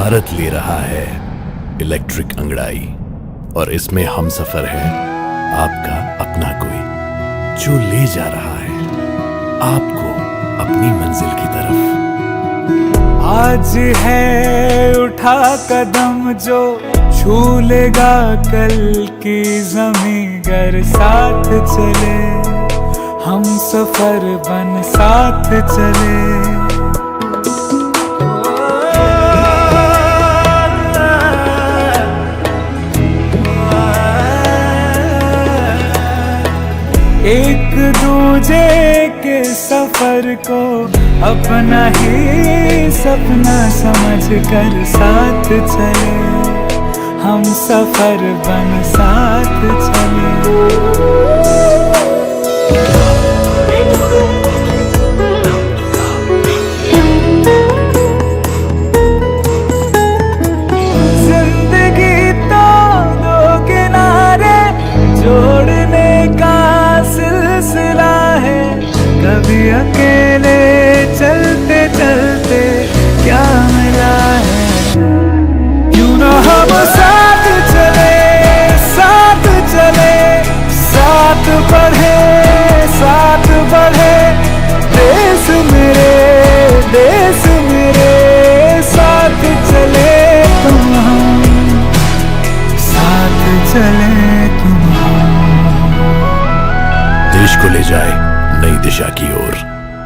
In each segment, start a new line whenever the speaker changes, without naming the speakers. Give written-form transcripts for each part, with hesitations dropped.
भारत ले रहा है इलेक्ट्रिक अंगड़ाई और इसमें हम सफर है आपका अपना कोई जो ले जा रहा है आपको अपनी मंजिल की तरफ।
आज है उठा कदम जो छू लेगा कल की ज़मीं, गर साथ चले हम सफर बन साथ चले। एक दूजे के सफर को अपना ही सपना समझ कर साथ चले हम सफर बन साथ चले। जिंदगी तो दो किनारे जोड़ने का सिलसिला है, कभी अकेले चलते चलते क्या मिला है। क्यों ना हम साथ चले साथ चले साथ बढ़े देश मेरे साथ चले तुम हम साथ चले तुम हम।
देश को ले जाए नई दिशा की ओर,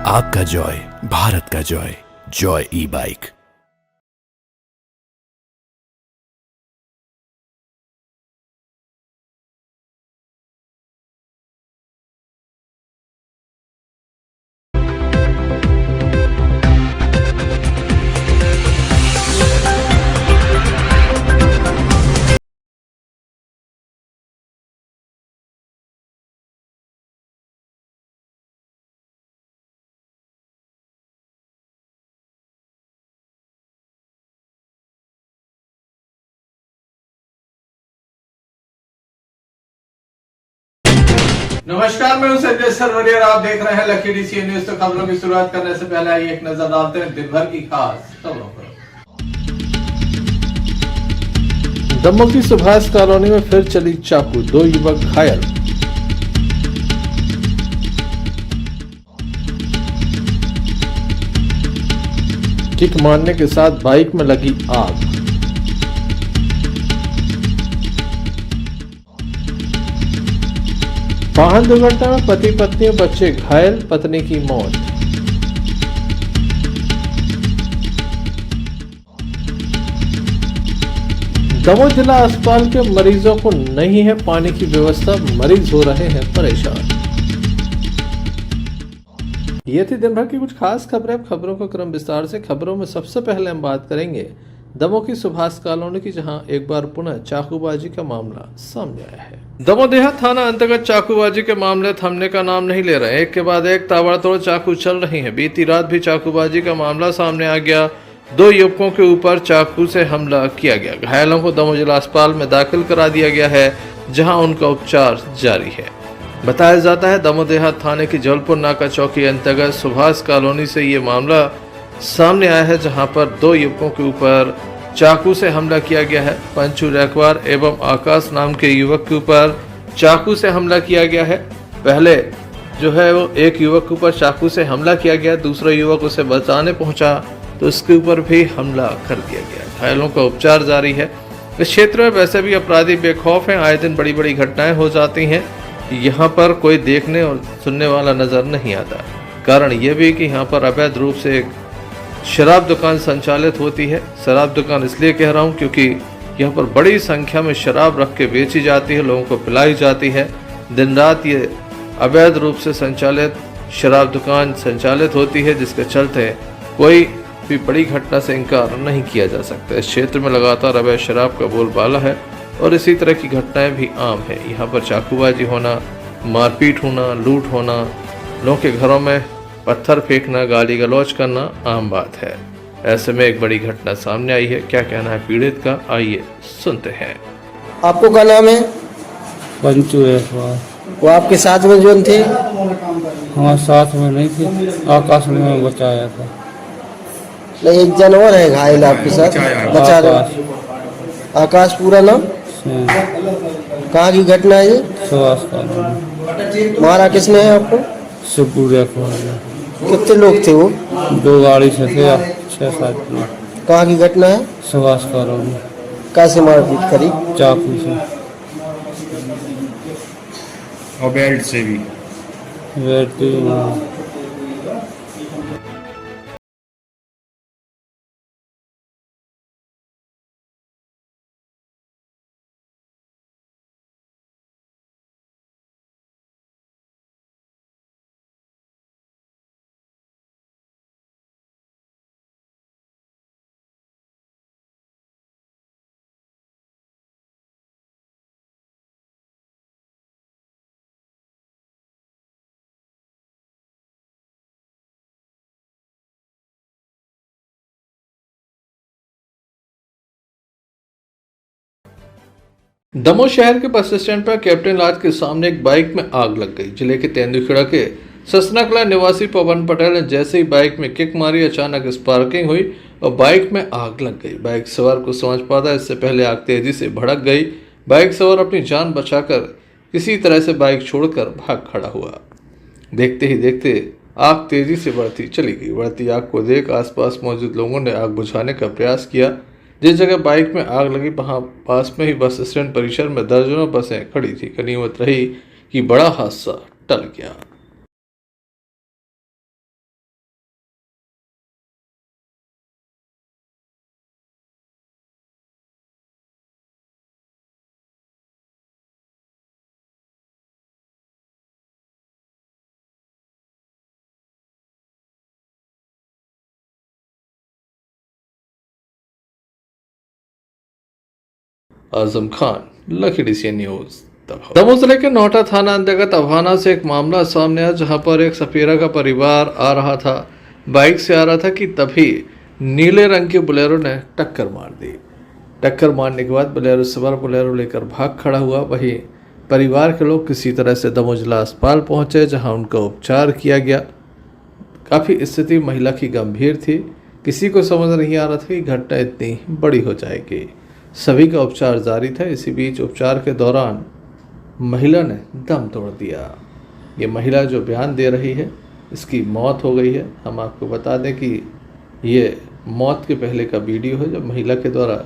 आपका जॉय भारत का जॉय, जॉय ई बाइक।
नमस्कार, मैं हूं संजय सरवरिया, आप देख रहे हैं लकी डीसी न्यूज। तो खबरों की शुरुआत करने से पहले आइए एक नजर डालते हैं दिन भर की खास खबरों पर।
दमोह की सुभाष कॉलोनी में फिर चली चाकू, 2 युवक घायल। किक मारने के साथ बाइक में लगी आग। वाहन दुर्घटना में पति पत्नी और बच्चे घायल, पत्नी की मौत। दमोह जिला अस्पताल के मरीजों को नहीं है पानी की व्यवस्था, मरीज हो रहे हैं परेशान। ये थी दिन भर की कुछ खास खबरें। अब खबरों का क्रम विस्तार से। खबरों में सबसे पहले हम बात करेंगे दमोह की सुभाष कॉलोनी की, जहां एक बार पुनः चाकूबाजी का मामला सामने आया है। दमोह देहात थाना अंतर्गत चाकूबाजी के मामले थमने का नाम नहीं ले रहे। एक के बाद एक ताबड़तोड़ चाकू चल रही हैं। बीती रात भी चाकूबाजी का मामला सामने आ गया। 2 युवकों के ऊपर चाकू से हमला किया गया। घायलों को दमोह जिला अस्पताल में दाखिल करा दिया गया है, जहां उनका उपचार जारी है। बताया जाता है दमोह देहात थाने की जलपुर नाका चौकी अंतर्गत सुभाष कॉलोनी से ये मामला सामने आया है, जहां पर 2 युवकों के ऊपर चाकू से हमला किया गया है। पंचू रैकवार एवं आकाश नाम के युवक के ऊपर चाकू से हमला किया गया है। पहले जो है वो एक युवक के ऊपर चाकू से हमला किया गया, दूसरा युवक उसे बचाने पहुंचा तो उसके ऊपर भी हमला कर दिया गया। घायलों का उपचार जारी है। इस क्षेत्र में वैसे भी अपराधी बेखौफ हैं, आए दिन बड़ी बड़ी घटनाएं हो जाती हैं। यहाँ पर कोई देखने और सुनने वाला नजर नहीं आता। कारण ये भी कि यहाँ पर अवैध रूप से एक शराब दुकान संचालित होती है। शराब दुकान इसलिए कह रहा हूँ क्योंकि यहाँ पर बड़ी संख्या में शराब रख के बेची जाती है, लोगों को पिलाई जाती है। दिन रात ये अवैध रूप से संचालित शराब दुकान संचालित होती है, जिसके चलते कोई भी बड़ी घटना से इनकार नहीं किया जा सकता। इस क्षेत्र में लगातार अवैध शराब का बोलबाला है और इसी तरह की घटनाएं भी आम है। यहाँ पर चाकूबाजी होना, मारपीट होना, लूट होना, लोगों के घरों में पत्थर फेंकना, गाली गलौज करना आम बात है। ऐसे में एक बड़ी घटना सामने आई है। क्या कहना है पीड़ित का, आइए सुनते हैं।
आपको क्या नाम है?
पंचू है।
वो आपके साथ में जो थे?
हमारे साथ में नहीं थे, आकाश ने बचाया था।
नहीं, एक जानवर है घायल आपके साथ, बचा रहे। आकाश पूरा नाम? कहाँ की घटना है ये?
सुभाष कॉलोनी।
मारा किसने है आपको?
शिवपुरिया को।
कितने लोग थे वो?
2 गाड़ी से थे, 6-7 लोग।
कहाँ की घटना है?
सुभाष कॉलोनी।
कैसे मारपीट करी?
चाकू से
और बेल्ट से भी।
बेल्ट
दमोह शहर के बस स्टैंड पर कैप्टन लॉज के सामने एक बाइक में आग लग गई। जिले के तेंदुखेड़ा के ससनाकला निवासी पवन पटेल ने जैसे ही बाइक में किक मारी, अचानक स्पार्किंग हुई और बाइक में आग लग गई। बाइक सवार को समझ पाता इससे पहले आग तेजी से भड़क गई। बाइक सवार अपनी जान बचाकर किसी तरह से बाइक छोड़कर भाग खड़ा हुआ। देखते ही देखते आग तेजी से बढ़ती चली गई। बढ़ती आग को देख आसपास मौजूद लोगों ने आग बुझाने का प्रयास किया। जिस जगह बाइक में आग लगी वहां पास में ही बस स्टैंड परिसर में दर्जनों बसें खड़ी थी। गनीमत रही कि बड़ा हादसा टल गया। Azam Khan, lucky DCN news. Damoh जिले के नोहटा थाना अंतर्गत अभाना से एक मामला सामने आया, जहां पर एक सपेरा का परिवार आ रहा था, बाइक से आ रहा था कि तभी नीले रंग के बोलेरो ने टक्कर मार दी। टक्कर मारने के बाद बोलेरो सवार बोलेरो लेकर भाग खड़ा हुआ। वहीं परिवार के लोग किसी तरह से दमोह जिला अस्पताल पहुंचे, जहां उनका उपचार किया गया। काफ़ी स्थिति महिला की गंभीर थी। किसी को समझ नहीं आ रहा था कि घटना इतनी बड़ी हो जाएगी। सभी का उपचार जारी था। इसी बीच उपचार के दौरान महिला ने दम तोड़ दिया। ये महिला जो बयान दे रही है, इसकी मौत हो गई है। हम आपको बता दें कि ये मौत के पहले का वीडियो है, जब महिला के द्वारा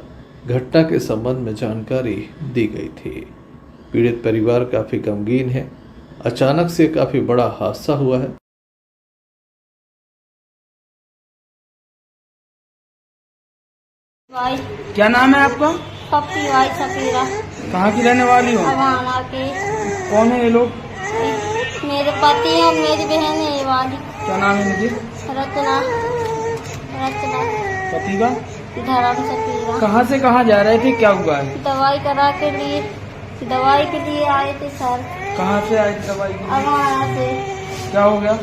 घटना के संबंध में जानकारी दी गई थी। पीड़ित परिवार काफ़ी गमगीन है। अचानक से काफ़ी बड़ा हादसा हुआ है।
भाई
क्या नाम है आपका?
पप्पी भाई सफीरा।
कहाँ की रहने वाली हो?
अभाना के।
कौन है ये लोग?
मेरे पति और मेरी बहन है ये वाली।
क्या नाम है इनकी?
रचना। रचना।
पति का?
धर्म सफीरा।
कहाँ से कहाँ जा रहे थे, क्या हुआ है?
दवाई करा के लिए, दवाई के लिए आए थे सर।
कहाँ से आए थे दवाई के लिए?
अभाना से।
क्या हो गया?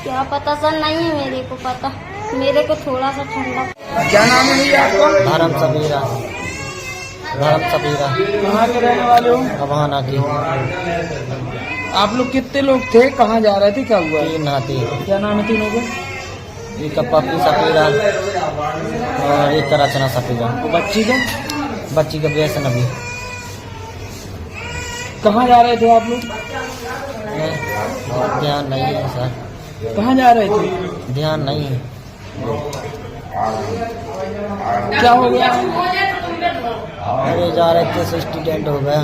क्या पता सर, नहीं है मेरे को पता। मेरे को थोड़ा सा ठंडा।
क्या नाम है भैया आपका?
धर्म सबीरा। धर्म सबीरा।
कहाँ के रहने वाले हो?
अभाना की।
आप लोग कितने लोग थे, कहाँ जा रहे थे, क्या हुआ?
3 हाथी।
क्या नाम है तीनों को?
एक का पप्पी सफीरा और एक का रचना सफीरा।
बच्ची का?
बच्ची का बेसन अभी।
कहाँ जा रहे थे आप लोग?
ध्यान नहीं है सर।
कहाँ जा रहे थे?
ध्यान नहीं है।
क्या हो गया?
अरे जा रहे थे तो एक्सीडेंट हो गया।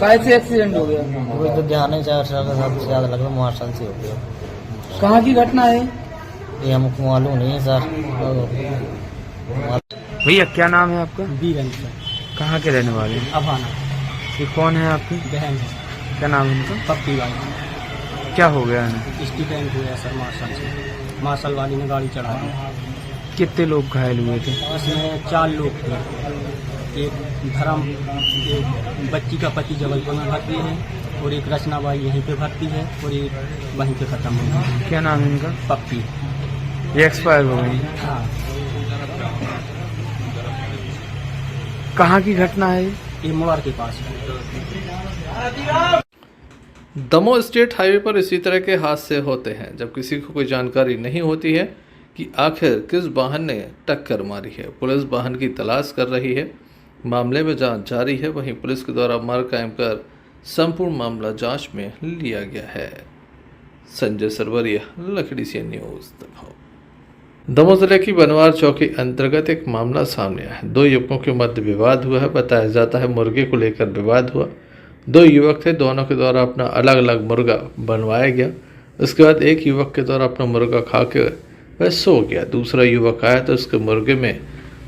कैसे एक्सीडेंट हो गया?
वही तो ध्यान नहीं, 4 साल का सबसे ज़्यादा लग रहा, मोटरसाइकिल से हो गया।
कहाँ की घटना है
ये हमको मालूम नहीं है सर।
भैया क्या नाम है आपका?
बीरन सर।
कहाँ के रहने वाले?
अभाना।
ये कौन है आपकी
बहन?
क्या नाम है उनका?
पप्पी वाली।
क्या हो गया इन्हें?
एक्सीडेंट हुआ सर मार्शल से। मार्शल वाली ने गाड़ी चढ़ा दी।
कितने लोग घायल हुए थे?
उसमें 4 लोग थे। एक धर्म, एक बच्ची का पति जबलपुर में भर्ती है और एक रचना बाई यहीं पे भर्ती है और एक वहीं पे खत्म हो गई।
क्या नाम है इनका?
पप्पी।
ये एक्सपायर हो गई।
हाँ।
कहाँ की घटना है?
ये मोड़ के पास है।
दमोह स्टेट हाईवे पर इसी तरह के हादसे होते हैं। जब किसी को कोई जानकारी नहीं होती है कि आखिर किस वाहन ने टक्कर मारी है। पुलिस वाहन की तलाश कर रही है। मामले में जांच जारी है। वहीं पुलिस के द्वारा मार्ग कायम कर संपूर्ण मामला जांच में लिया गया है। संजय सरवरिया, लखड़ी सी न्यूज दमोह। दमोह जिले की बनवार चौकी अंतर्गत एक मामला सामने आया है। 2 युवकों के मध्य विवाद हुआ है। बताया जाता है मुर्गे को लेकर विवाद हुआ। 2 युवक थे, दोनों के द्वारा अपना अलग अलग मुर्गा बनवाया गया। उसके बाद एक युवक के द्वारा अपना मुर्गा खा के वह सो गया। दूसरा युवक आया तो उसके मुर्गे में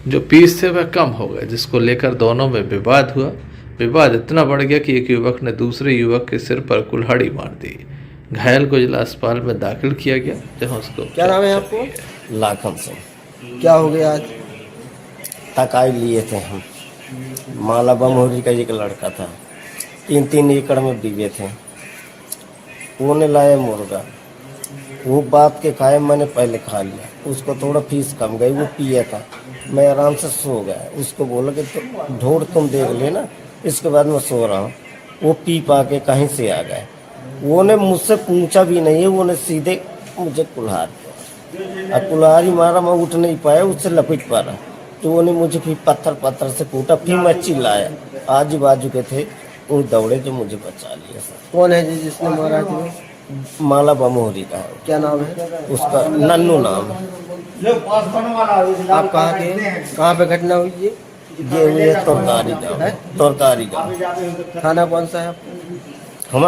जो पीस थे वह कम हो गए, जिसको लेकर दोनों में विवाद हुआ। विवाद इतना बढ़ गया कि एक युवक ने दूसरे युवक के सिर पर कुल्हाड़ी मार दी। घायल को जिला अस्पताल में दाखिल किया गया, जहां उसको
क्या नाम है आपको?
लाखन सिंह।
क्या हो गया आज?
तकाई लिए थे हम। माला बमोरी का एक लड़का था, 3-3 एकड़ में बीघे थे। वो ने लाया मुर्गा, वो बात के खाए, मैंने पहले खा लिया। उसको थोड़ा फीस कम गई, वो पिया था। मैं आराम से सो गया। उसको बोला कि ढोर तुम देख लेना, इसके बाद मैं सो रहा हूँ। वो पी पा के कहीं से आ गए। वो ने मुझसे पूछा भी नहीं है, वो ने सीधे मुझे कुल्हाड़ दिया। और कुल्हाड़ी मारा, मैं उठ नहीं पाया, उससे लपेट पा रहा। तो वो ने मुझे फिर पत्थर से कूटा। फिर मैं चिल्लाया, आजू बाजू के थे, वो दौड़े जो मुझे बचा लिया। सर
कौन है जी जिसने मारा थी?
माला बमोरी का है।
क्या नाम है
उसका? नन्नू नाम है।
आप कहाँ के? कहाँ पे घटना हुई ये?
ये हुई है तोरकारी गाँव। तोरकारी गाँव।
थाना कौन सा है आपको?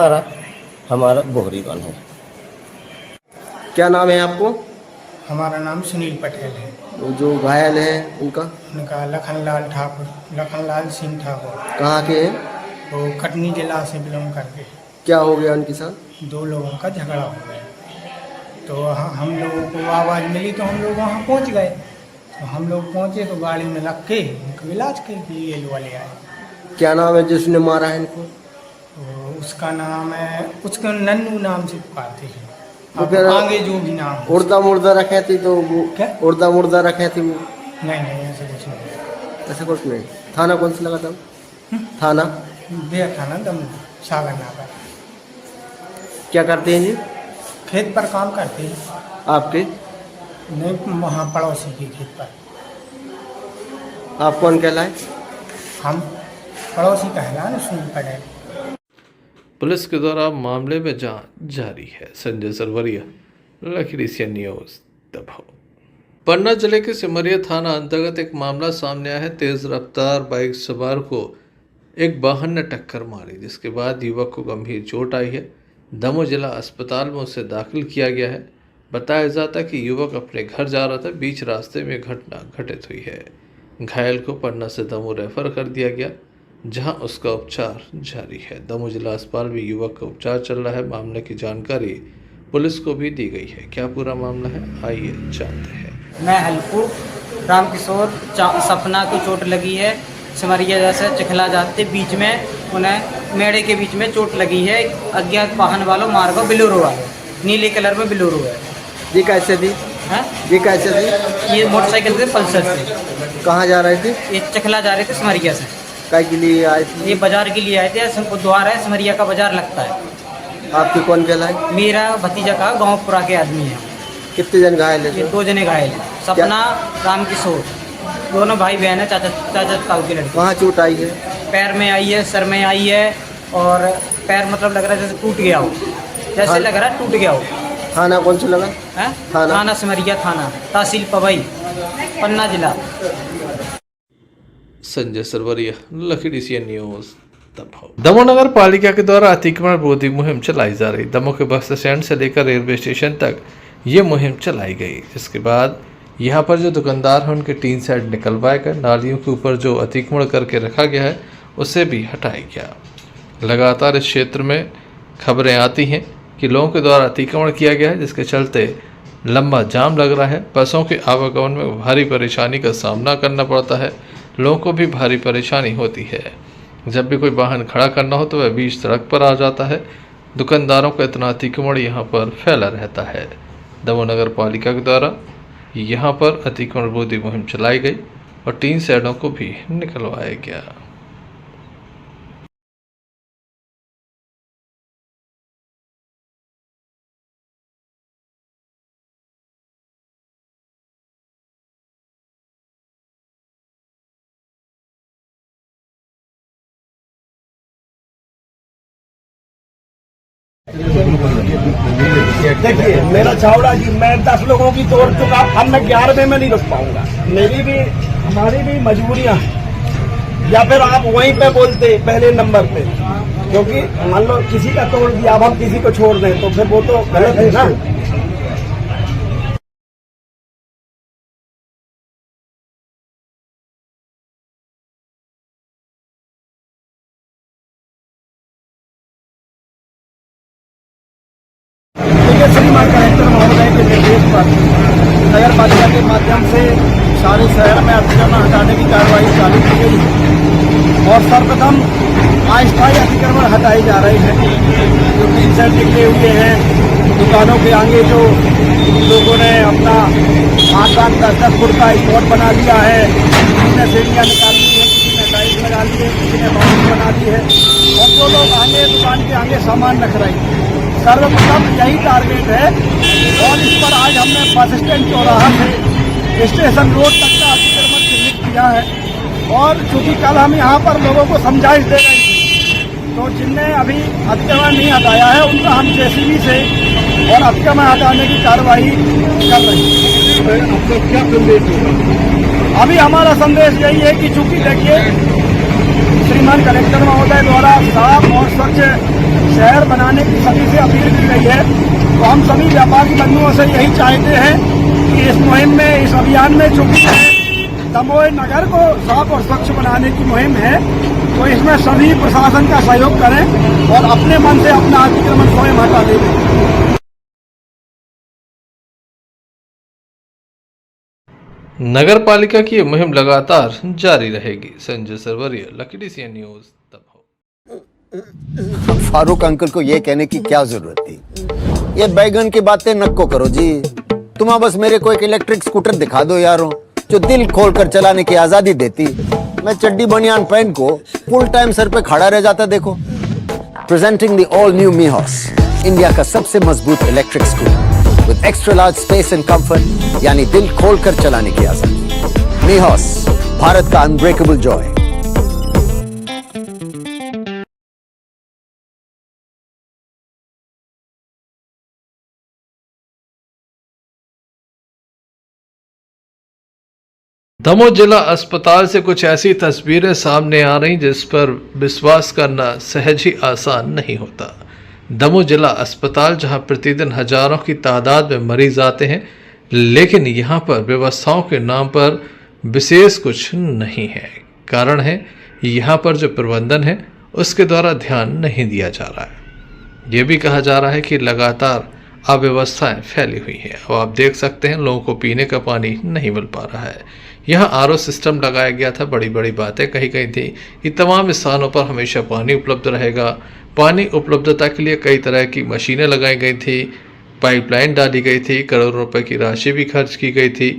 हमारा बोहरीगंज है।
क्या नाम है आपको?
हमारा नाम सुनील पटेल है।
वो जो घायल है उनका?
उनका लखनलाल ठाकुर, लखनलाल सिंह ठाकुर।
कहाँ के हैं?
वो कटनी जिला से बिलोंग करके।
क्या हो गया उनके साथ?
2 लोगों का झगड़ा हो गया। तो हम लोगों को आवाज़ मिली तो हम लोग वहाँ पहुँच गए। तो हम लोग पहुँचे तो गाड़ी में लग के उनको इलाज के लिए ये वाले आए।
क्या नाम है जिसने मारा है इनको?
तो उसका नाम है, उसका नन्नू नाम से पुकारते हैं।
वो
अब
फिर
आगे जो भी नाम हो।
उर्दा रखे थे तो वो
क्या?
उर्दा रखे थे वो?
नहीं ऐसा कुछ नहीं।
ऐसा कुछ नहीं। थाना कौन सा लगा था? थाना
बेर थाना दम सागर नाका।
क्या करते हैं जी?
खेत पर काम करते हैं।
आपके?
नहीं, वहाँ पड़ोसी के खेत पर।
आप कौन कहलाए?
हम पड़ोसी कहला ना, सुनील पटेल।
पुलिस के द्वारा मामले में जांच जारी है। संजय सरवरिया, लखड़ी सी न्यूज दमोह। पन्ना जिले के सिमरिया थाना अंतर्गत एक मामला सामने आया है। तेज रफ्तार बाइक सवार को एक वाहन ने टक्कर मारी, जिसके बाद युवक को गंभीर चोट आई है। दमोह जिला अस्पताल में उसे दाखिल किया गया है। बताया जाता है कि युवक अपने घर जा रहा था, बीच रास्ते में घटना घटित हुई है। घायल को पन्ना से दमोह रेफर कर दिया गया, जहां उसका उपचार जारी है। दमोह जिला अस्पताल में युवक का उपचार चल रहा है। मामले की जानकारी पुलिस को भी दी गई है। क्या पूरा मामला है, आइए जानते हैं।
मैं हलपुर रामकिशोर सपना को चोट लगी है। सिमरिया जैसे चिखला जाते बीच में उन्हें मेड़े के बीच में चोट लगी है। अज्ञात वाहन वालों मार्गो बिलोरो वाले, नीले कलर में बिलोरो है।
ये कैसे थी?
हैं?
ये कैसे थी?
ये मोटरसाइकिल से पल्सर से।
कहाँ जा रहे थे?
ये चिखला जा रहे थे सिमरिया से।
काय के लिए आए थे?
ये बाजार के लिए आए थे। बुधवार है, सिमरिया का बाजार लगता है।
आपकी कौन कहलाए?
मेरा भतीजा का गाँवपुरा के आदमी है।
कितने जन घायल है?
ये 2 जने घायल हैं। सपना रामकिशोर, दोनों भाई बहन है, चाचा ताऊ की लड़की।
कहाँ चोट आई है?
पैर में आई है, सर में आई है, और पैर मतलब लग रहा है जैसे टूट गया हो, जैसे लग रहा है टूट गया हो।
थाना कौन सा लगा?
है?
थाना?
थाना सिमरिया थाना, तहसील पवई, पन्ना जिला।
संजय सरवरिया, लखड़ी सी न्यूज दमोह। दमोह नगर पालिका के द्वारा अतिक्रमण विरोधी मुहिम चलाई जा रही। दमोह के बस स्टैंड से लेकर रेलवे स्टेशन तक ये मुहिम चलाई गई, जिसके बाद यहाँ पर जो दुकानदार हैं उनके टीन शेड निकलवाए गए। नालियों के ऊपर जो अतिक्रमण करके रखा गया है उसे भी हटाया गया। लगातार इस क्षेत्र में खबरें आती हैं कि लोगों के द्वारा अतिक्रमण किया गया है, जिसके चलते लंबा जाम लग रहा है। बसों के आवागमन में भारी परेशानी का सामना करना पड़ता है। लोगों को भी भारी परेशानी होती है। जब भी कोई वाहन खड़ा करना हो तो वह बीच सड़क पर आ जाता है। दुकानदारों का इतना अतिक्रमण यहाँ पर फैला रहता है। दमोह नगर पालिका के द्वारा यहाँ पर अतिक्रमण विरोधी मुहिम चलाई गई और टीन शेडों को भी निकलवाया गया।
देखिए मेरा छावड़ा जी, मैं 10 लोगों की तोड़ चुका, अब मैं 11वें में नहीं रुक पाऊंगा। मेरी भी हमारी भी मजबूरियां हैं, या फिर आप वहीं पे बोलते पहले नंबर पे, क्योंकि मान लो किसी का तोड़ दिया, अब हम किसी को छोड़ दें तो फिर वो तो गलत है ना। श्रीमान कलेक्टर महोदय के निर्देश पर नगर पालिका के माध्यम से सारे शहर में अतिक्रमण हटाने की कार्रवाई चालू की गई है और सर्वप्रथम अस्थायी अतिक्रमण हटाए जा रहे हैं। जो 3 सेट निकले हुए हैं दुकानों के आगे, जो लोगों ने अपना 8-8, 10-10 फुट का स्पॉट बना लिया है, किसी ने सीढ़ियाँ निकाल ली है, किसी ने टाइल्स लगा ली है, किसी ने बाउंड्री बना दी है, और जो लोग आगे दुकान के आगे सामान रख रहे हैं, सर्वप्रथम यही टारगेट है। और इस पर आज हमने बस स्टैंड चौराहा से स्टेशन रोड तक का अतिक्रमण चिन्हित किया है। और चूंकि कल हम यहाँ पर लोगों को समझाइश दे रहे थे, तो जिनने अभी अतिक्रमण नहीं हटाया है उनका हम जेसीबी से और अतिक्रमण हटाने की कार्रवाई कर रहे हैं। आपका क्या संदेश है? अभी हमारा संदेश यही है कि चूंकि देखिए श्रीमान कलेक्टर महोदय द्वारा साफ और स्वच्छ शहर बनाने की सभी से अपील की गई है, तो हम सभी व्यापारी बंधुओं से यही चाहते हैं कि इस मुहिम में, इस अभियान में, चूंकि दमोह नगर को साफ और स्वच्छ बनाने की मुहिम है, तो इसमें सभी प्रशासन का सहयोग करें और अपने मन से अपना अतिक्रमण स्वयं हटा दें।
नगर पालिका की ये मुहिम लगातार जारी रहेगी। Sanjay Sarwaria, lucky DCN news, Damoh.
Farooq uncle को ये कहने की क्या जरूरत थी? ये बैगन की बातें नको करो जी। तुम बस मेरे को एक इलेक्ट्रिक स्कूटर दिखा दो यारों, जो दिल खोलकर चलाने की आजादी देती। मैं चड्डी बनियान पहन को फुल टाइम सर पे खड़ा रह जाता। देखो, presenting the all new Mihos, India का सबसे मजबूत electric scooter with extra large space and comfort, यानी दिल खोलकर चलाने की आजादी। मीहॉस, भारत का अनब्रेकेबल जॉय।
दमोह जिला अस्पताल से कुछ ऐसी तस्वीरें सामने आ रही जिस पर विश्वास करना सहज ही आसान नहीं होता। दमोह जिला अस्पताल, जहां प्रतिदिन हजारों की तादाद में मरीज आते हैं, लेकिन यहां पर व्यवस्थाओं के नाम पर विशेष कुछ नहीं है। कारण है यहां पर जो प्रबंधन है उसके द्वारा ध्यान नहीं दिया जा रहा है। यह भी कहा जा रहा है कि लगातार अव्यवस्थाएं फैली हुई हैं। अब आप देख सकते हैं लोगों को पीने का पानी नहीं मिल पा रहा है। यहाँ RO सिस्टम लगाया गया था, बड़ी बड़ी बातें कही गई थी कि तमाम स्थानों पर हमेशा पानी उपलब्ध रहेगा। पानी उपलब्धता के लिए कई तरह की मशीनें लगाई गई थी, पाइपलाइन डाली गई थी, करोड़ों रुपए की राशि भी खर्च की गई थी,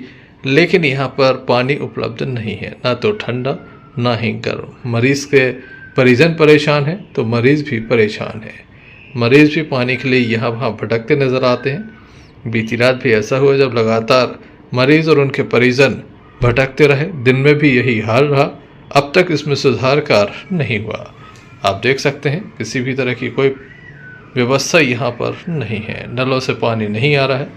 लेकिन यहाँ पर पानी उपलब्ध नहीं है, ना तो ठंडा ना ही गर्म। मरीज के परिजन परेशान हैं तो मरीज भी परेशान है। मरीज भी पानी के लिए यहाँ वहाँ भटकते नजर आते हैं। बीती रात भी ऐसा हुआ जब लगातार मरीज और उनके परिजन भटकते रहे। दिन में भी यही हाल रहा। अब तक इसमें सुधार कार्य नहीं हुआ। आप देख सकते हैं किसी भी तरह की कोई व्यवस्था यहाँ पर नहीं है। नलों से पानी नहीं आ रहा है,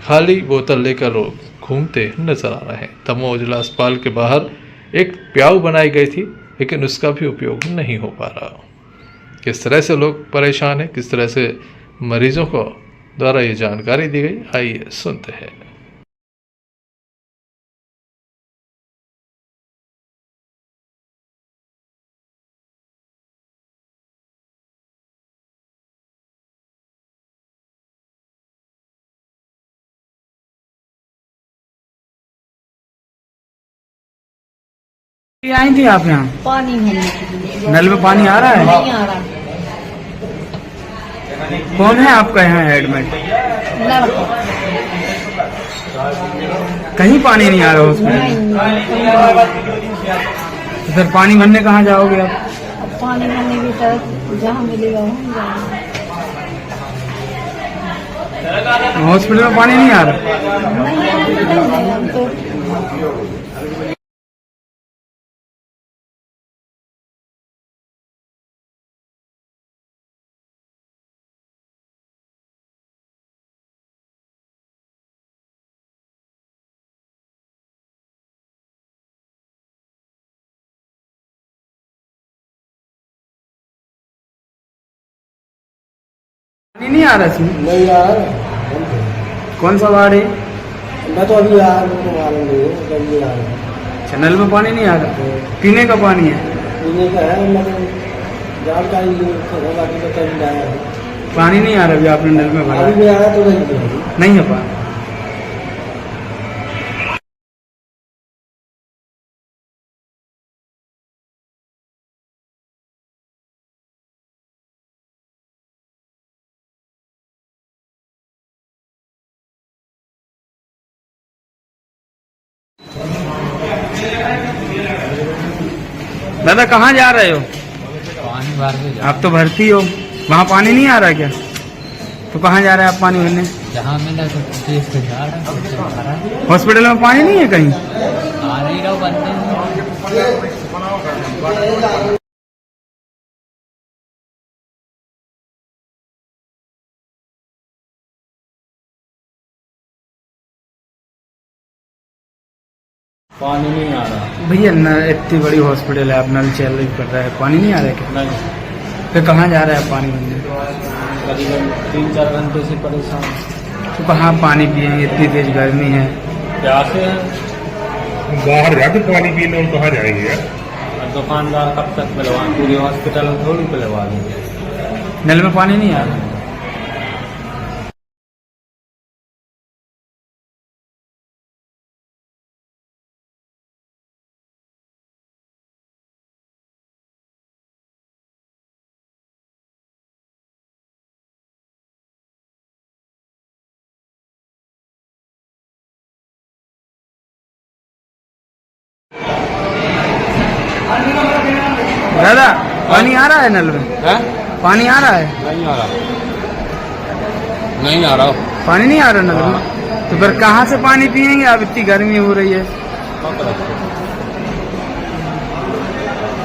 खाली बोतल लेकर लोग घूमते नजर आ रहे हैं। दमोह जिला अस्पताल के बाहर एक प्याऊ बनाई गई थी, लेकिन उसका भी उपयोग नहीं हो पा रहा। किस तरह से लोग परेशान हैं, किस तरह से मरीजों को द्वारा ये जानकारी दी गई, आइए सुनते हैं।
आई थी आप यहाँ
पानी भरने के लिए?
नल में पानी आ रहा है?
नहीं आ रहा।
कौन है आपका यहाँ एडमिट?
लड़का।
कहीं पानी नहीं आ रहा उसमें? तो फिर पानी भरने कहाँ जाओगे आप?
अब पानी भरने की तरफ जहाँ मिलेगा वहाँ जाएंगे।
हॉस्पिटल में पानी नहीं आ रहा?
नहीं आ रहा तो
नहीं आ रहा इसमें?
नहीं आ रहा।
कौन सा वार्ड है?
मैं तो अभी आया, मुझको मालूम नहीं है, कभी नहीं आ रहा।
अच्छा, नल में पानी नहीं आ रहा, पीने का पानी है?
पीने का है, मतलब जानकारी बाकी तो कभी नहीं आया।
पानी नहीं आ रहा अभी आपने नल में भरा?
अभी भी आया तो
नहीं है पानी। दादा कहाँ जा रहे हो?
पानी भर के
आप तो भर्ती हो, वहाँ पानी नहीं आ रहा क्या? तो कहाँ जा रहे हैं आप पानी भरने?
जहाँ मिला तो देख के जा रहा है।
हॉस्पिटल में पानी नहीं है कहीं?
आ नहीं रहा बंदे।
पानी नहीं आ रहा
भैया इतनी बड़ी हॉस्पिटल है, आप नल चल रही कर रहा है, पानी नहीं आ रहा है क्या?
नहीं।
फिर कहाँ जा रहा है पानी भरने?
करीबन 3-4 घंटे से परेशान।
तो कहाँ पानी पिएंगे, इतनी तेज गर्मी है।
प्यासे हैं,
बाहर जाके पानी पी लो, कहाँ जाएंगे यार?
दुकानदार कब तक पिलवा, पूरे हॉस्पिटल में थोड़ी पिलवा देंगे।
नल में पानी नहीं आ रहा। दादा पानी आ रहा है नल में? पानी आ रहा है?
नहीं आ रहा, नहीं आ रहा।
पानी नहीं आ रहा नल में? तो फिर कहाँ से पानी पिएंगे? अब इतनी गर्मी हो रही है।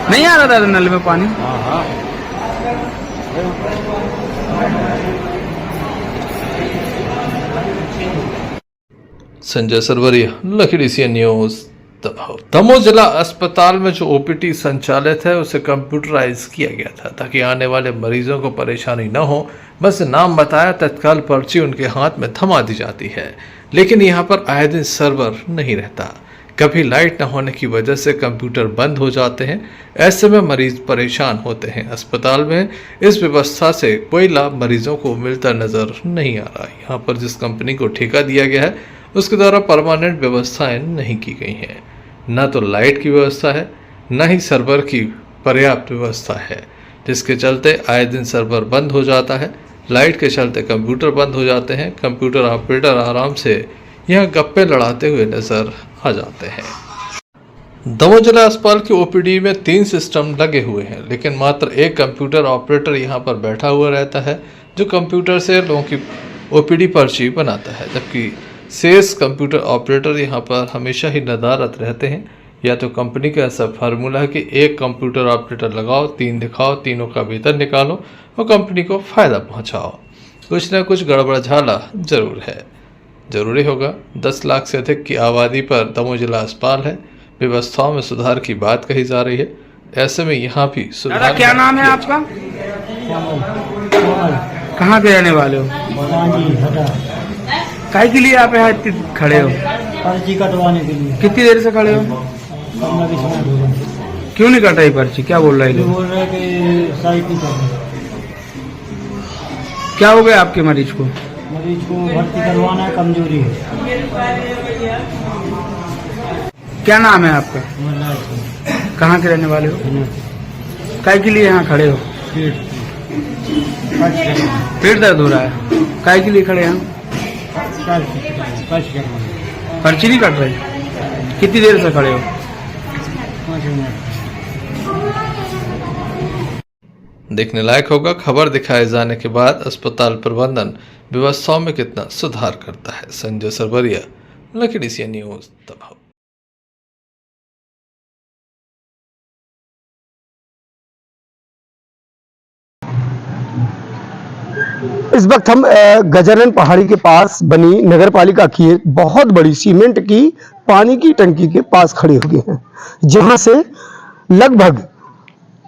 नहीं आ रहा दादा नल में पानी?
हाँ।
संजय सरवरिया, लखीडी सी न्यूज दमोह जिला अस्पताल में जो ओपीडी संचालित है उसे कंप्यूटराइज किया गया था ताकि आने वाले मरीजों को परेशानी न हो। बस नाम बताया, तत्काल पर्ची उनके हाथ में थमा दी जाती है। लेकिन यहाँ पर आए दिन सर्वर नहीं रहता, कभी लाइट न होने की वजह से कंप्यूटर बंद हो जाते हैं। ऐसे में मरीज परेशान होते हैं। अस्पताल में इस व्यवस्था से कोई लाभ मरीजों को मिलता नजर नहीं आ रहा। यहाँ पर जिस कंपनी को ठेका दिया गया है उसके द्वारा परमानेंट व्यवस्थाएं नहीं की गई हैं। न तो लाइट की व्यवस्था है, न ही सर्वर की पर्याप्त व्यवस्था है, जिसके चलते आए दिन सर्वर बंद हो जाता है। लाइट के चलते कंप्यूटर बंद हो जाते हैं। कंप्यूटर ऑपरेटर आराम से यहाँ गप्पे लड़ाते हुए नजर आ जाते हैं। दमोह जिला अस्पताल की ओपीडी में 3 सिस्टम लगे हुए हैं, लेकिन मात्र एक कंप्यूटर ऑपरेटर यहाँ पर बैठा हुआ रहता है जो कंप्यूटर से लोगों की ओपीडी पर्ची बनाता है, जबकि शेष कंप्यूटर ऑपरेटर यहाँ पर हमेशा ही नदारत रहते हैं। या तो कंपनी का ऐसा फार्मूला है कि एक कंप्यूटर ऑपरेटर लगाओ, 3 दिखाओ, तीनों का वेतन निकालो और कंपनी को फ़ायदा पहुँचाओ। कुछ न कुछ गड़बड़झाला जरूर है। जरूरी होगा, 10 लाख से अधिक की आबादी पर दमोह जिला अस्पताल है। व्यवस्थाओं में सुधार की बात कही जा रही है। ऐसे में यहाँ भी सुधार।
दादा क्या नाम है आपका? कहाँ के रहने वाले हो? काय के लिए आप यहाँ इतने खड़े हो?
पर्ची कटवाने के लिए।
कितनी देर से खड़े हो? क्यों नहीं कट रही पर्ची? क्या बोल रहे लोग?
बोल रहे कि साइट नहीं कर रहे।
क्या हो गया आपके मरीज को?
मरीज को भर्ती करवाना है, कमजोरी है।
क्या नाम है आपका? कहाँ के रहने वाले हो? काय के लिए यहाँ खड़े हो? पेट दर्द हो रहा है, काय के लिए खड़े हैं? पर्ची नहीं कट रही? कितनी देर से खड़े हो?
5 मिनट।
देखने लायक होगा खबर दिखाए जाने के बाद अस्पताल प्रबंधन व्यवस्थाओं में कितना सुधार करता है। संजय सरवरिया, लखीडी सी न्यूज दमोह।
इस वक्त हम गजानन पहाड़ी के पास बनी नगर पालिका की एक बहुत बड़ी सीमेंट की पानी की टंकी के पास खड़े हो गए हैं, जहां से लगभग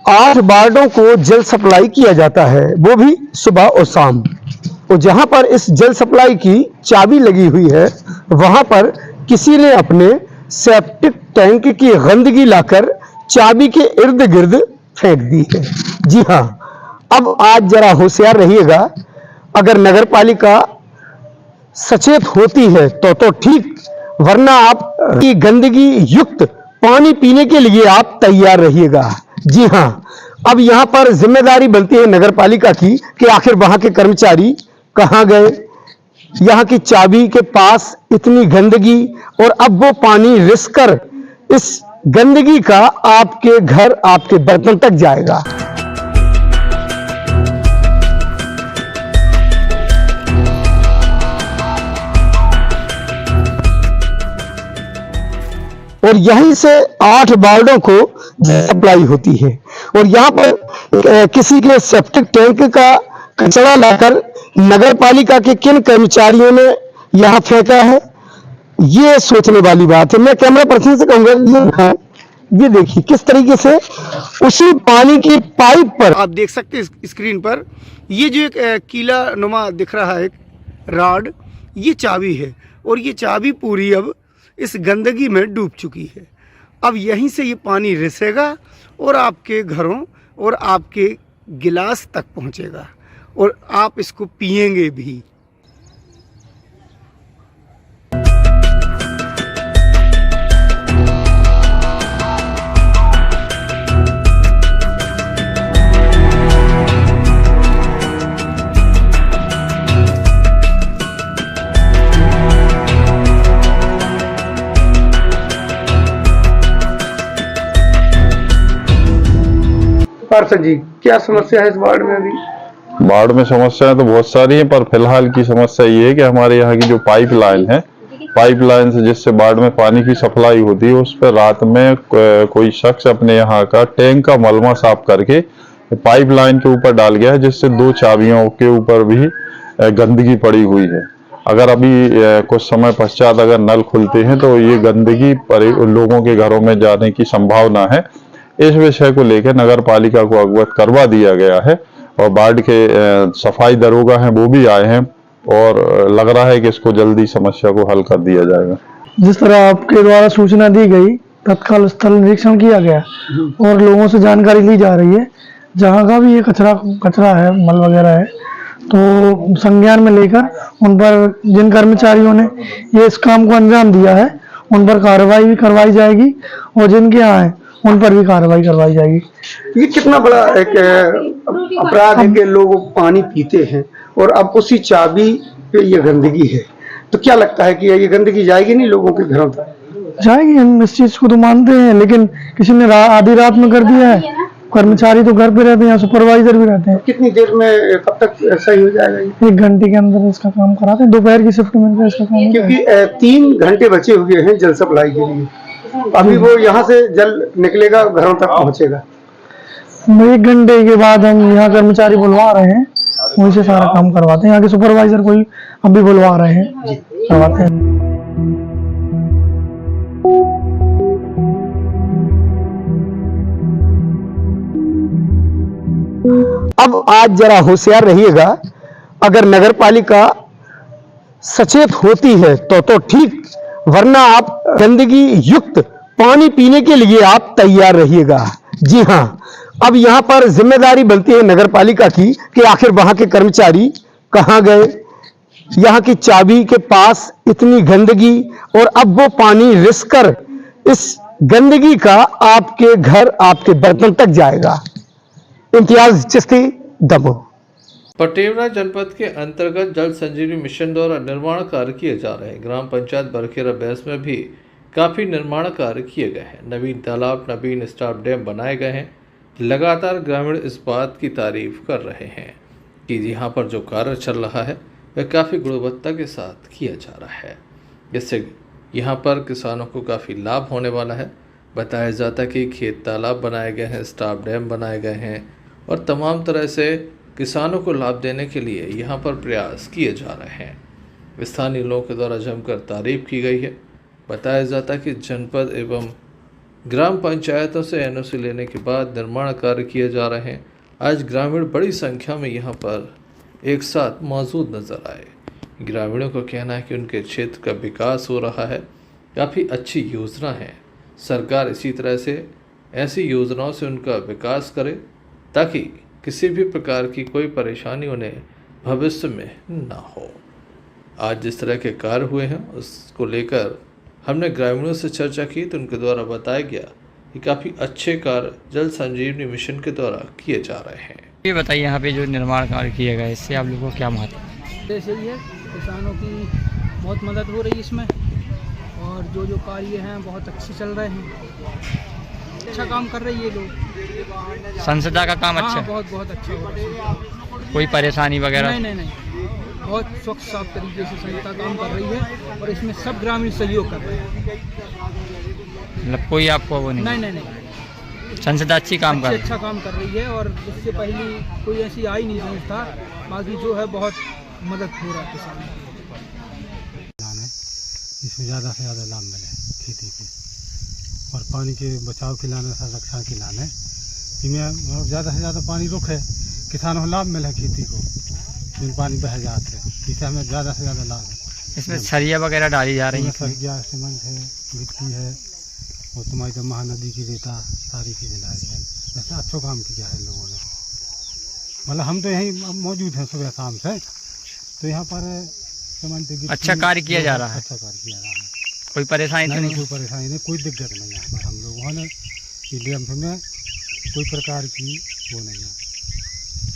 8 वार्डों को जल सप्लाई किया जाता है, वो भी सुबह और शाम। और जहां पर इस जल सप्लाई की चाबी लगी हुई है वहां पर किसी ने अपने सेप्टिक टैंक की गंदगी लाकर चाबी के इर्द गिर्द फेंक दी है। जी हां, अब आज जरा होशियार रहिएगा। अगर नगर पालिका सचेत होती है तो ठीक, वरना आप की गंदगी युक्त पानी पीने के लिए आप तैयार रहिएगा। जी हां, अब यहां पर जिम्मेदारी बनती है नगर पालिका की कि आखिर वहां के कर्मचारी कहां गए। यहां की चाबी के पास इतनी गंदगी और अब वो पानी रिस कर इस गंदगी का आपके घर, आपके बर्तन तक जाएगा। और यहीं से 8 वार्डों को सप्लाई होती है। और यहाँ पर किसी के सेप्टिक टैंक का कचरा लाकर नगर पालिका के किन कर्मचारियों ने यहाँ फेंका है, ये सोचने वाली बात है। मैं कैमरा पर्सन से कहूंगा, ये देखिए किस तरीके से उसी पानी की पाइप पर आप देख सकते हैं स्क्रीन पर, ये जो एक कीला नुमा दिख रहा है रॉड, ये चाबी है और ये चाबी पूरी अब इस गंदगी में डूब चुकी है। अब यहीं से ये पानी रिसेगा और आपके घरों और आपके गिलास तक पहुंचेगा और आप इसको पिएंगे भी। पार्षद जी, क्या समस्या है इस वार्ड में? अभी
वार्ड में समस्याएं तो बहुत सारी हैं, पर फिलहाल की समस्या ये है कि हमारे यहाँ की जो पाइपलाइन है, पाइपलाइन से जिससे वार्ड में पानी की सप्लाई होती है, उस पर रात में कोई शख्स अपने यहाँ का टैंक का मलमा साफ करके पाइपलाइन के ऊपर डाल गया है, जिससे 2 चाबियों के ऊपर भी गंदगी पड़ी हुई है। अगर अभी कुछ समय पश्चात अगर नल खुलते हैं तो ये गंदगी लोगों के घरों में जाने की संभावना है। इस विषय को लेकर नगर पालिका को अवगत करवा दिया गया है और वार्ड के सफाई दरोगा हैं वो भी आए हैं और लग रहा है कि इसको जल्दी समस्या को हल कर दिया जाएगा।
जिस तरह आपके द्वारा सूचना दी गई, तत्काल स्थल निरीक्षण किया गया और लोगों से जानकारी ली जा रही है। जहाँ का भी ये कचरा है, मल वगैरह है, तो संज्ञान में लेकर उन पर जिन कर्मचारियों ने ये इस काम को अंजाम दिया है उन पर कार्रवाई भी करवाई जाएगी और जिनके यहाँ है उन पर भी कार्रवाई करवाई जाएगी। ये कितना बड़ा एक अपराध है कि लोग पानी पीते हैं और अब उसी चाबी पे ये गंदगी है, तो क्या लगता है कि ये गंदगी जाएगी नहीं लोगों के घरों तक? जाएगी, हम इस चीज को तो मानते हैं, लेकिन किसी ने आधी रात में कर दिया है। कर्मचारी तो घर पे रहते हैं, सुपरवाइजर भी रहते हैं। कितनी देर में कब तक सही हो जाएगा? 1 घंटे के अंदर इसका काम कराते हैं, दोपहर की शिफ्ट में इसका काम, क्योंकि 3 घंटे बचे हुए हैं जल सप्लाई के लिए। अभी वो यहाँ से जल निकलेगा, घरों तक पहुँचेगा। 1 घंटे के बाद हम यहाँ कर्मचारी बुलवा रहे हैं, वहीं से सारा काम करवाते हैं। यहाँ के सुपरवाइजर को अभी बुलवा रहे हैं, करवाते हैं। अब आज जरा होशियार रहिएगा। अगर नगर पालिका सचेत होती है तो ठीक, वरना आप गंदगी युक्त पानी पीने के लिए आप तैयार रहिएगा। जी हां, अब यहां पर जिम्मेदारी बनती है नगर पालिका की कि आखिर वहां के कर्मचारी कहां गए। यहां की चाबी के पास इतनी गंदगी और अब वो पानी रिस कर इस गंदगी का आपके घर, आपके बर्तन तक जाएगा। इम्तियाज चिश्ती, दमोह।
पटेवरा जनपद के अंतर्गत जल संजीवनी मिशन द्वारा निर्माण कार्य किए जा रहे हैं। ग्राम पंचायत बरखेरा बैस में भी काफ़ी निर्माण कार्य किए गए हैं। नवीन तालाब, नवीन स्टाफ डैम बनाए गए हैं। लगातार ग्रामीण इस बात की तारीफ कर रहे हैं कि यहाँ पर जो कार्य चल रहा है वह काफ़ी गुणवत्ता के साथ किया जा रहा है, जिससे यहाँ पर किसानों को काफ़ी लाभ होने वाला है। बताया जाता है कि खेत तालाब बनाए गए हैं, स्टाफ डैम बनाए गए हैं और तमाम तरह से किसानों को लाभ देने के लिए यहाँ पर प्रयास किए जा रहे हैं। स्थानीय लोगों के द्वारा जमकर तारीफ की गई है। बताया जाता है कि जनपद एवं ग्राम पंचायतों से एनओसी लेने के बाद निर्माण कार्य किए जा रहे हैं। आज ग्रामीण बड़ी संख्या में यहाँ पर एक साथ मौजूद नजर आए। ग्रामीणों का कहना है कि उनके क्षेत्र का विकास हो रहा है, काफ़ी अच्छी योजना है। सरकार इसी तरह से ऐसी योजनाओं से उनका विकास करे ताकि किसी भी प्रकार की कोई परेशानी उन्हें भविष्य में ना हो। आज जिस तरह के कार्य हुए हैं उसको लेकर हमने ग्रामीणों से चर्चा की तो उनके द्वारा बताया गया कि काफ़ी अच्छे कार्य जल संजीवनी मिशन के द्वारा किए जा रहे हैं।
ये बताइए, यहाँ पे जो निर्माण कार्य किए गए इससे आप लोगों को क्या महत्व है?
जैसे ही है, किसानों की बहुत मदद हो रही है इसमें, और जो कार्य हैं बहुत अच्छे चल रहे हैं, अच्छा काम कर रही है लोग।
संसदा का काम अच्छा है?
बहुत अच्छा हो रहा है।
कोई परेशानी वगैरह?
नहीं, बहुत स्वच्छ साफ तरीके से संस्था काम कर रही है और इसमें सब ग्रामीण सहयोग कर रहे हैं।
मतलब कोई आपको वो
नहीं,
संसदा अच्छी काम कर
अच्छा काम कर रही है, और इससे पहले कोई ऐसी आई नहीं संस्था। बाकी जो है बहुत मदद हो रहा है किसानों की।
इसमें ज़्यादा से ज़्यादा लाभ मिले खेती को, और पानी के बचाव के लाने, संरक्षण के लाने, इनमें ज़्यादा से ज़्यादा पानी रुके, किसानों को लाभ मिले खेती को, जिन पानी बह जाते हैं, इससे हमें ज़्यादा से ज़्यादा लाभ है।
इसमें सरिया वगैरह डाली जा रही है?
सरिया, सीमेंट है, गिट्टी है, और तुम्हारी तो महानदी की रेता, सारी चीज़ें डाली है। ऐसा अच्छा काम किया है लोगों ने। मतलब हम तो यहीं मौजूद हैं सुबह शाम से, तो यहाँ पर
अच्छा कार्य किया जा रहा है।
अच्छा कार्य किया जा रहा है।
कोई परेशानी
नहीं? कोई परेशानी नहीं, कोई दिक्कत नहीं है। पर हम लोगों ने डैम में कोई प्रकार की वो नहीं है।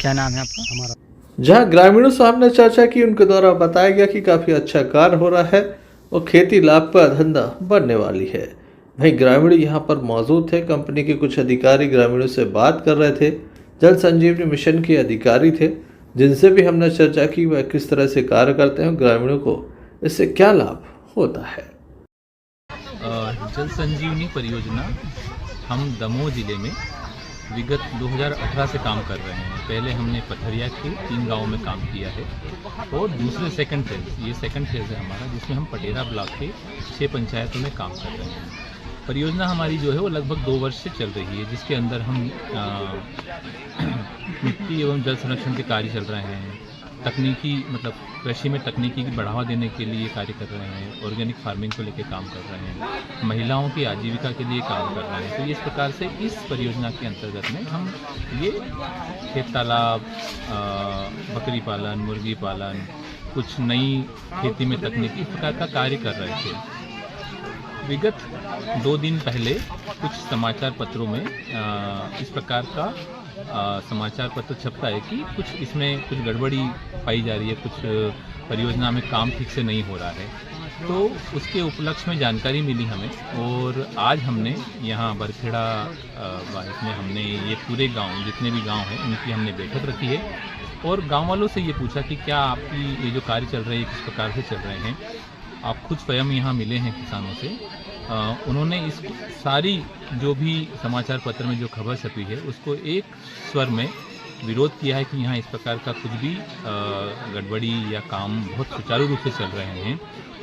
क्या नाम है आपका?
हमारा।
जहां ग्रामीणों से हमने चर्चा की, उनके द्वारा बताया गया कि काफ़ी अच्छा कार्य हो रहा है और खेती लाभ का धंधा बढ़ने वाली है। वहीं ग्रामीण यहाँ पर मौजूद थे, कंपनी के कुछ अधिकारी ग्रामीणों से बात कर रहे थे। जल संजीवनी मिशन के अधिकारी थे जिनसे भी हमने चर्चा की वह किस तरह से कार्य करते हैं, ग्रामीणों को इससे क्या लाभ होता है।
जल संजीवनी परियोजना हम दमोह जिले में विगत 2018 से काम कर रहे हैं। पहले हमने पथरिया के 3 गांवों में काम किया है, और दूसरे सेकंड फेज़ है हमारा, जिसमें हम पटेरा ब्लॉक के 6 पंचायतों में काम कर रहे हैं। परियोजना हमारी जो है वो लगभग 2 वर्ष से चल रही है, जिसके अंदर हम मिट्टी एवं जल संरक्षण के कार्य चल रहे हैं, तकनीकी मतलब कृषि में तकनीकी की बढ़ावा देने के लिए कार्य कर रहे हैं, ऑर्गेनिक फार्मिंग को लेकर काम कर रहे हैं, महिलाओं की आजीविका के लिए काम कर रहे हैं। तो इस प्रकार से इस परियोजना के अंतर्गत में हम ये खेत तालाब, बकरी पालन, मुर्गी पालन, कुछ नई खेती में तकनीकी इस प्रकार का कार्य कर रहे थे। विगत 2 दिन पहले कुछ समाचार पत्रों में इस प्रकार का समाचार पत्र छपता है कि कुछ इसमें कुछ गड़बड़ी पाई जा रही है, कुछ परियोजना में काम ठीक से नहीं हो रहा है। तो उसके उपलक्ष्य में जानकारी मिली हमें, और आज हमने यहाँ बरखेड़ा में हमने ये पूरे गांव, जितने भी गांव हैं उनकी हमने बैठक रखी है, और गांव वालों से ये पूछा कि क्या आपकी ये जो कार्य चल रहे हैं किस प्रकार से चल रहे हैं। आप खुद स्वयं यहाँ मिले हैं किसानों से, उन्होंने इस सारी जो भी समाचार पत्र में जो खबर छपी है उसको एक स्वर में विरोध किया है कि यहाँ इस प्रकार का कुछ भी गड़बड़ी या काम बहुत सुचारू रूप से चल रहे हैं।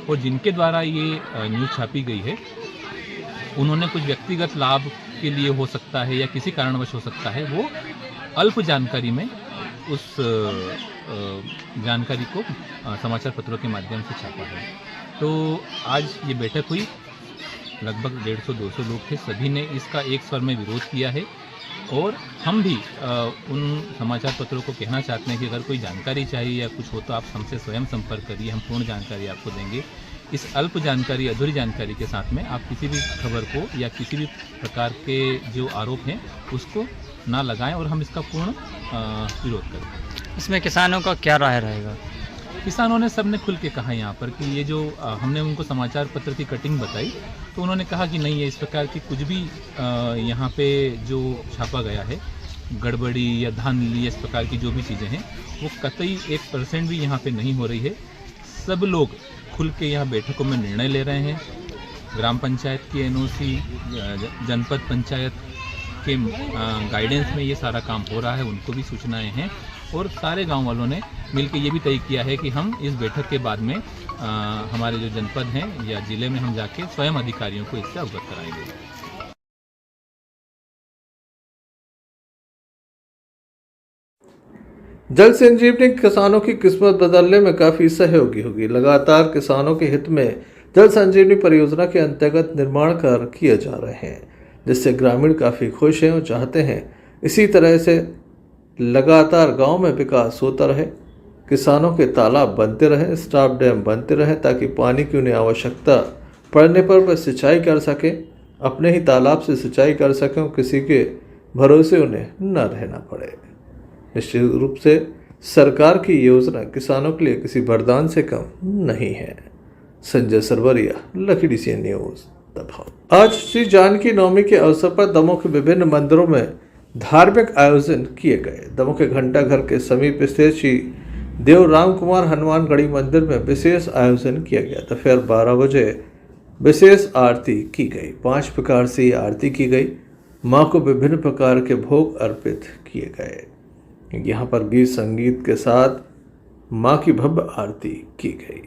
और जिनके द्वारा ये न्यूज़ छापी गई है उन्होंने कुछ व्यक्तिगत लाभ के लिए हो सकता है या किसी कारणवश हो सकता है, वो अल्प जानकारी में उस जानकारी को समाचार पत्रों के माध्यम से छापा है। तो आज ये बैठक हुई, लगभग 150-200 लोग थे, सभी ने इसका एक स्वर में विरोध किया है। और हम भी उन समाचार पत्रों को कहना चाहते हैं कि अगर कोई जानकारी चाहिए या कुछ हो तो आप हमसे स्वयं संपर्क करिए, हम पूर्ण जानकारी आपको देंगे। इस अल्प जानकारी, अधूरी जानकारी के साथ में आप किसी भी खबर को या किसी भी प्रकार के जो आरोप हैं उसको ना लगाएं, और हम इसका पूर्ण विरोध करें।
इसमें किसानों का क्या राय रहेगा?
किसानों ने सबने खुल के कहा यहाँ पर कि ये जो हमने उनको समाचार पत्र की कटिंग बताई तो उन्होंने कहा कि नहीं, ये इस प्रकार की कुछ भी यहाँ पे जो छापा गया है गड़बड़ी या धांधली, इस प्रकार की जो भी चीज़ें हैं वो कतई 1% भी यहाँ पे नहीं हो रही है। सब लोग खुल के यहाँ बैठकों में निर्णय ले रहे हैं। ग्राम पंचायत की NOC, जनपद पंचायत के गाइडेंस में ये सारा काम हो रहा है, उनको भी सूचनाएं हैं, और सारे गांव वालों ने मिलकर ये भी तय किया है कि हम इस बैठक के बाद में हमारे जो जनपद हैं या जिले में हम जाके स्वयं अधिकारियों को इससे अवगत कराएंगे।
जल संजीवनी किसानों की किस्मत बदलने में काफी सहयोगी होगी। लगातार किसानों के हित में जल संजीवनी परियोजना के अंतर्गत निर्माण कार्य किए जा रहे हैं, जिससे ग्रामीण काफी खुश हैं और चाहते हैं इसी तरह से लगातार गांव में विकास होता रहे, किसानों के तालाब बनते रहें, स्टॉप डैम बनते रहें, ताकि पानी की उन्हें आवश्यकता पड़ने पर वह सिंचाई कर सकें, अपने ही तालाब से सिंचाई कर सकें और किसी के भरोसे उन्हें न रहना पड़े। निश्चित रूप से सरकार की योजना किसानों के लिए किसी वरदान से कम नहीं है। Sanjay Sarwaria, lucky DCN news, Damoh. आज श्री जानकी नवमी के अवसर पर दमोह के विभिन्न मंदिरों में धार्मिक आयोजन किए गए। दमोह के घंटा घर के समीप स्थित श्री देव राम कुमार हनुमानगढ़ी मंदिर में विशेष आयोजन किया गया। दोपहर 12 बजे विशेष आरती की गई। 5 प्रकार से आरती की गई। माँ को विभिन्न प्रकार के भोग अर्पित किए गए। यहाँ पर गीत संगीत के साथ माँ की भव्य आरती की गई।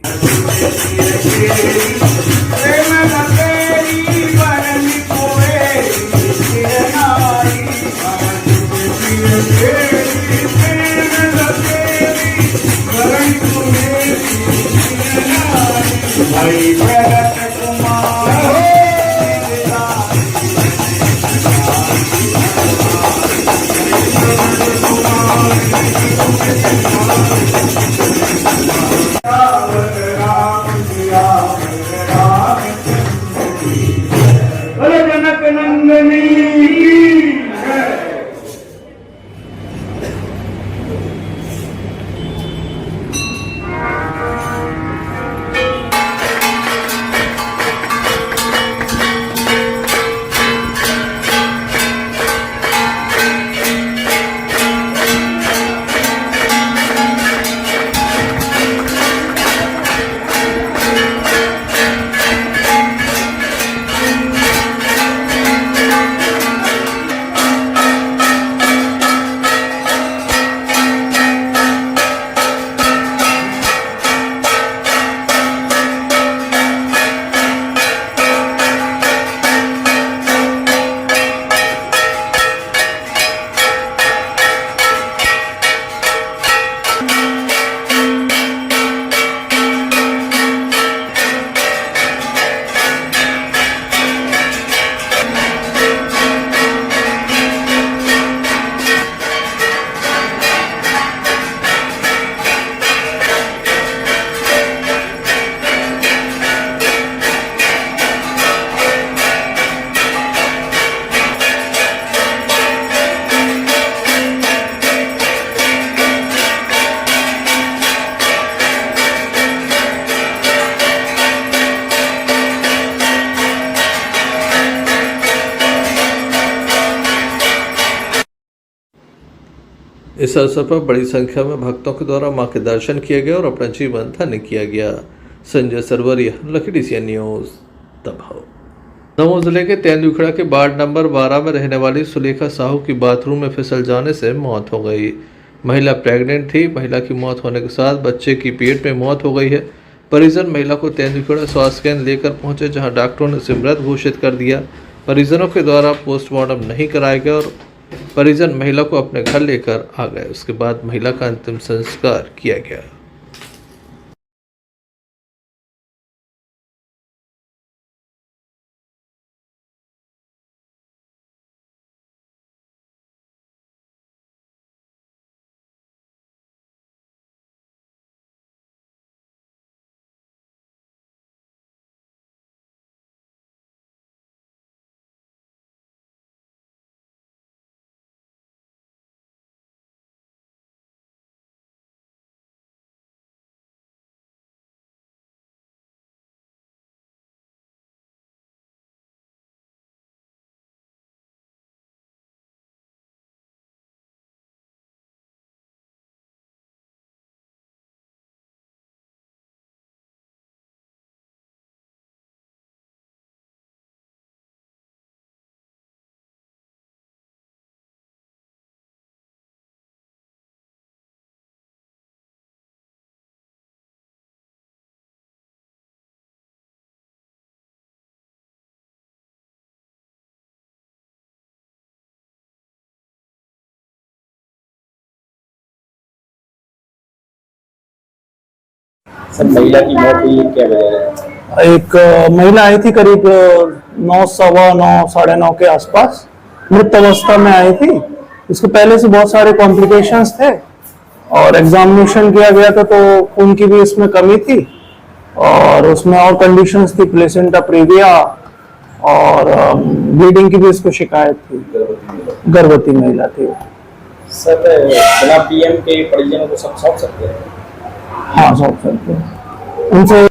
इस अवसर पर बड़ी संख्या में भक्तों के द्वारा मां के दर्शन किए गए और अपना जीवन धन्य किया गया। Sanjay Sarwaria, lucky DCN news, Damoh. Damoh जिले के तेंदुखेड़ा के वार्ड नंबर 12 में रहने वाली सुलेखा साहू की बाथरूम में फिसल जाने से मौत हो गई। महिला प्रेग्नेंट थी। महिला की मौत होने के साथ बच्चे की पेट में मौत हो गई है। परिजन महिला को तेंदुखेड़ा स्वास्थ्य केंद्र लेकर पहुंचे, जहां डॉक्टरों ने उसे मृत घोषित कर दिया। परिजनों के द्वारा पोस्टमार्टम नहीं कराया गया और परिजन महिला को अपने घर लेकर आ गए। उसके बाद महिला का अंतिम संस्कार किया गया।
सर महिला की मौत हुई क्या वजह है?
एक महिला आई थी करीब 9, सवा 9, साढ़े 9 के आसपास, मृत अवस्था में आई थी। इसके पहले से बहुत सारे कॉम्प्लिकेशंस थे और एग्जामिनेशन किया गया था तो खून की भी इसमें कमी थी और उसमें और कंडीशंस थी, प्लेसेंटा प्रीविया और ब्लीडिंग की भी इसको शिकायत थी। गर्भवती महिला थी।
सर बिना पीएम के परिजनों को सब सौंप सकते हैं?
हाँ, सौंप सकते हैं उनसे।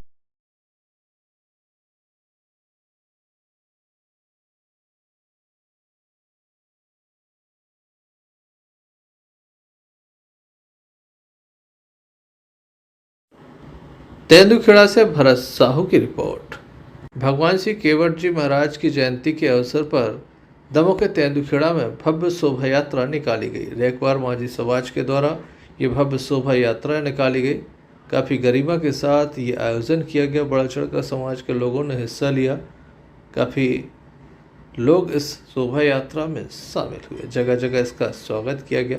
तेंदुखेड़ा से भरत साहू की रिपोर्ट। भगवान श्री केवट जी महाराज की जयंती के अवसर पर दमोह के तेंदुखेड़ा में भव्य शोभा यात्रा निकाली गई। रेखवार माझी समाज के द्वारा ये भव्य शोभा यात्रा निकाली गई। काफ़ी गरिमा के साथ ये आयोजन किया गया। बढ़ चढ़कर समाज के लोगों ने हिस्सा लिया। काफ़ी लोग इस शोभा यात्रा में शामिल हुए। जगह जगह इसका स्वागत किया गया।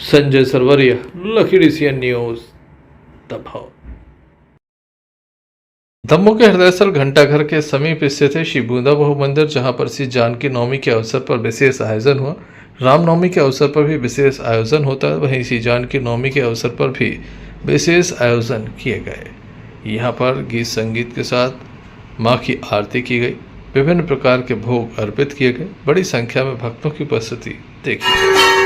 Sanjay Sarvaria, lucky D CN news, Damoh. Damoh के हृदयस्थल घंटाघर के समीप स्थित है श्री बूंदा बहु मंदिर, जहां पर श्री जानकी नवमी के अवसर पर विशेष आयोजन हुआ। रामनवमी के अवसर पर भी विशेष आयोजन होता है, वहीं श्री जानकी नवमी के अवसर पर भी विशेष आयोजन किए गए। यहाँ पर गीत संगीत के साथ माँ की आरती की गई। विभिन्न प्रकार के भोग अर्पित किए गए। बड़ी संख्या में भक्तों की उपस्थिति देखी गई।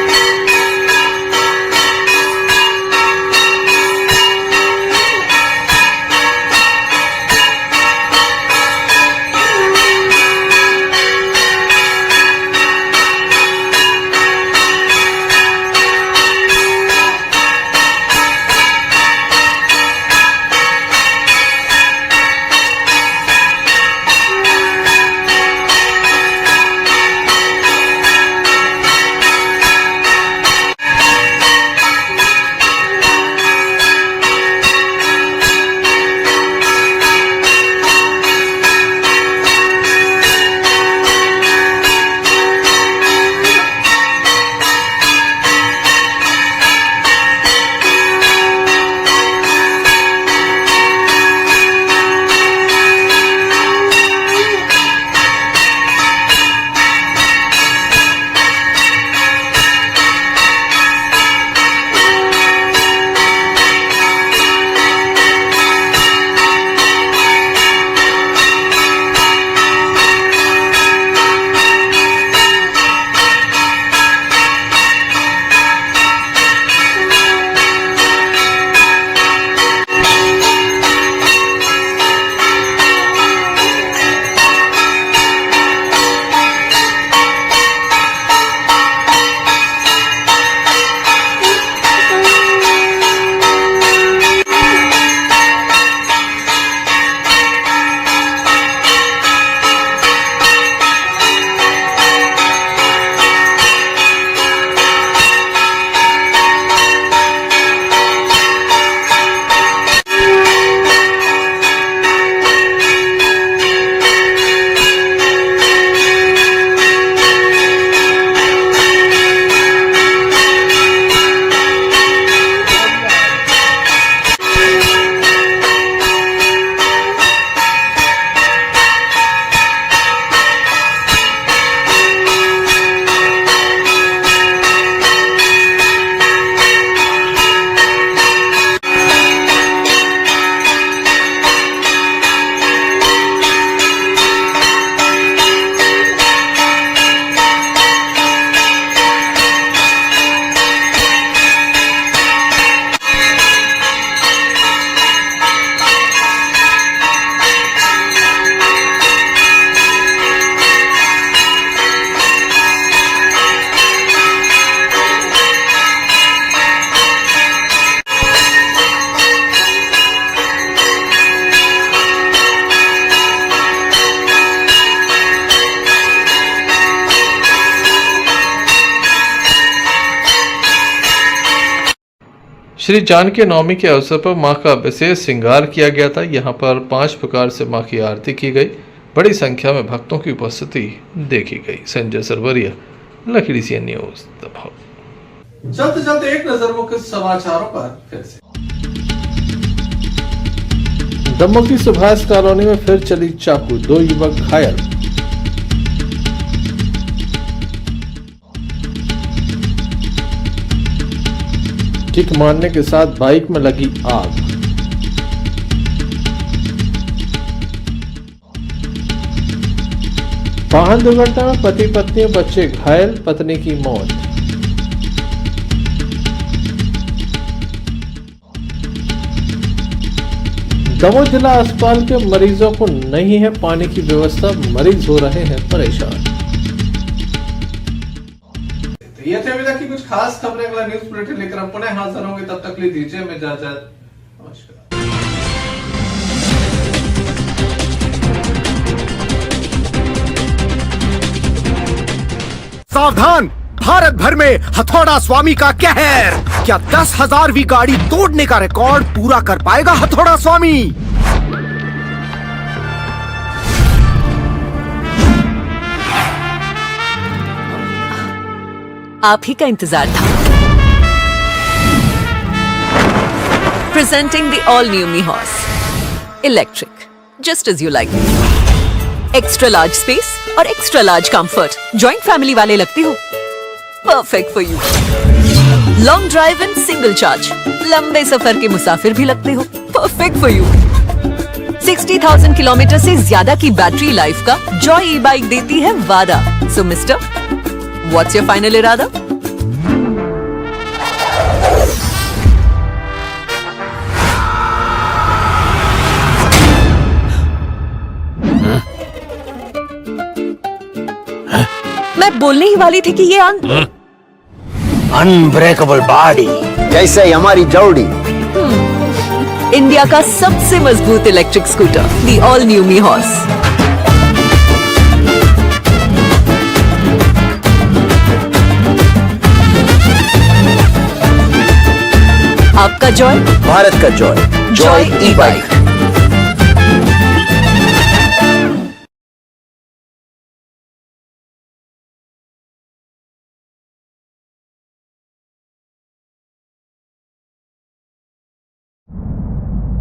श्री जानकी नवमी के अवसर पर मां का विशेष श्रृंगार किया गया था। यहां पर 5 प्रकार से मां की आरती की गई। बड़ी संख्या में भक्तों की उपस्थिति देखी गई। Sanjay Sarwaria, lucky DCN news, Damoh.
चलते एक नजर मुख्य समाचारों पर फिर से।
दमोह की सुभाष कॉलोनी में फिर चली चाकू, 2 युवक घायल। किक मारने के साथ बाइक में लगी आग। वाहन दुर्घटना में पति पत्नी और बच्चे घायल, पत्नी की मौत। दमोह जिला अस्पताल के मरीजों को नहीं है पानी की व्यवस्था, मरीज हो रहे हैं परेशान।
ये थे अभी तक की कुछ खास खबरें। अगला न्यूज बुलेटिन लेकर हम पुनः हाजिर होंगे, तब तक के लिए दीजिए हमें इजाजत। नमस्कार।
सावधान, भारत भर में हथौड़ा स्वामी का कहर। क्या 10,000वीं गाड़ी तोड़ने का रिकॉर्ड पूरा कर पाएगा हथौड़ा स्वामी?
आप ही का इंतजार था। Presenting the all new Mihos electric, just as you like. Extra large space और extra large comfort. Joint family वाले लगते हो? Perfect for you. Long drive and single charge. लंबे सफर के मुसाफिर भी लगते हो? Perfect for you. 60,000 किलोमीटर से ज्यादा की बैटरी लाइफ का जॉय ई बाइक देती है वादा। सो मिस्टर, व्हाट्स योर फाइनल इरादा? मैं बोलने ही वाली थी कि ये
अनब्रेकेबल बॉडी जैसे हमारी जोड़ी।
इंडिया का सबसे मजबूत electric scooter, the all new me horse. आपका जॉय,
भारत का जॉय, जॉय ई बाइक।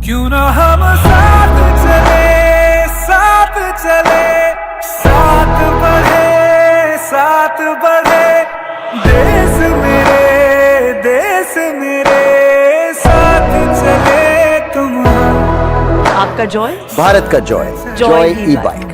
क्यों ना हम साथ चले, साथ चले, साथ बढ़े, देश मेरे साथ चले तुम।
आपका जॉय,
भारत का जॉय, जॉय ई बाइक।